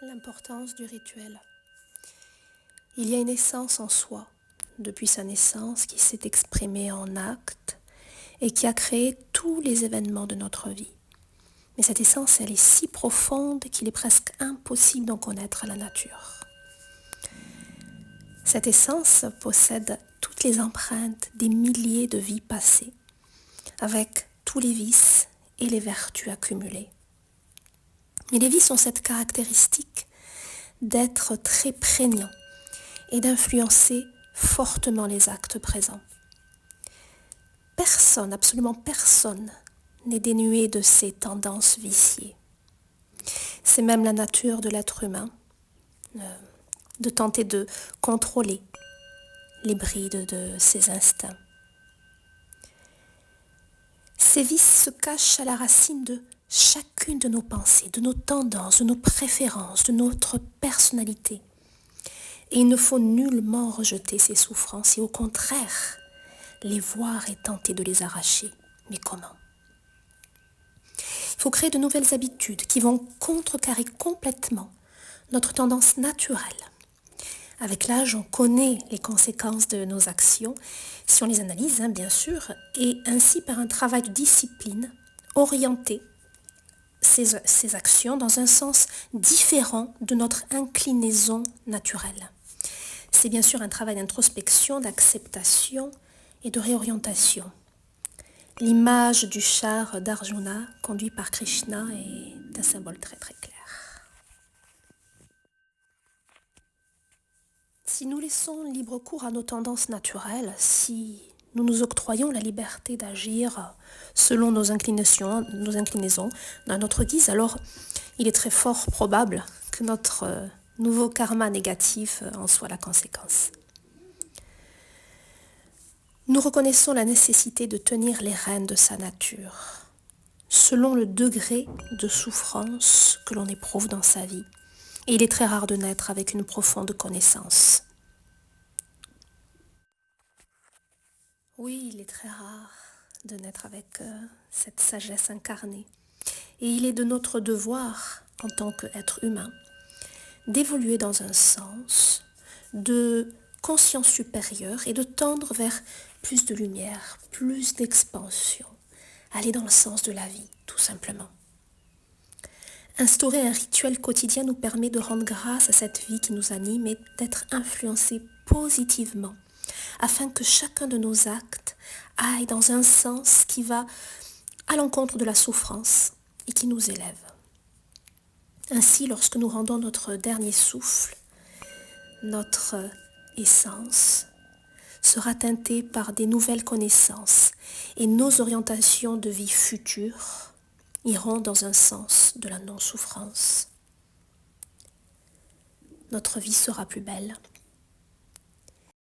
L'importance du rituel. Il y a une essence en soi, depuis sa naissance, qui s'est exprimée en actes et qui a créé tous les événements de notre vie. Mais cette essence, elle est si profonde qu'il est presque impossible d'en connaître la nature. Cette essence possède toutes les empreintes des milliers de vies passées, avec tous les vices et les vertus accumulées. Mais les vices ont cette caractéristique d'être très prégnants et d'influencer fortement les actes présents. Personne, absolument personne, n'est dénué de ces tendances viciées. C'est même la nature de l'être humain de tenter de contrôler les brides de ses instincts. Ces vices se cachent à la racine de chacune de nos pensées, de nos tendances, de nos préférences, de notre personnalité. Et il ne faut nullement rejeter ces souffrances et au contraire, les voir et tenter de les arracher. Mais comment ? Il faut créer de nouvelles habitudes qui vont contrecarrer complètement notre tendance naturelle. Avec l'âge, on connaît les conséquences de nos actions, si on les analyse, bien sûr, et ainsi par un travail de discipline, orienter ces actions dans un sens différent de notre inclinaison naturelle. C'est bien sûr un travail d'introspection, d'acceptation et de réorientation. L'image du char d'Arjuna, conduit par Krishna, est un symbole très très clair. Si nous laissons libre cours à nos tendances naturelles, si nous nous octroyons la liberté d'agir selon nos inclinaisons, dans notre guise, alors il est très fort probable que notre nouveau karma négatif en soit la conséquence. Nous reconnaissons la nécessité de tenir les rênes de sa nature, selon le degré de souffrance que l'on éprouve dans sa vie. Et il est très rare de naître avec une profonde connaissance. Oui, il est très rare de naître avec cette sagesse incarnée. Et il est de notre devoir, en tant qu'être humain, d'évoluer dans un sens de conscience supérieure et de tendre vers plus de lumière, plus d'expansion, aller dans le sens de la vie, tout simplement. Instaurer un rituel quotidien nous permet de rendre grâce à cette vie qui nous anime et d'être influencés positivement, afin que chacun de nos actes aille dans un sens qui va à l'encontre de la souffrance et qui nous élève. Ainsi, lorsque nous rendons notre dernier souffle, notre essence sera teintée par des nouvelles connaissances et nos orientations de vie futures iront dans un sens de la non-souffrance. Notre vie sera plus belle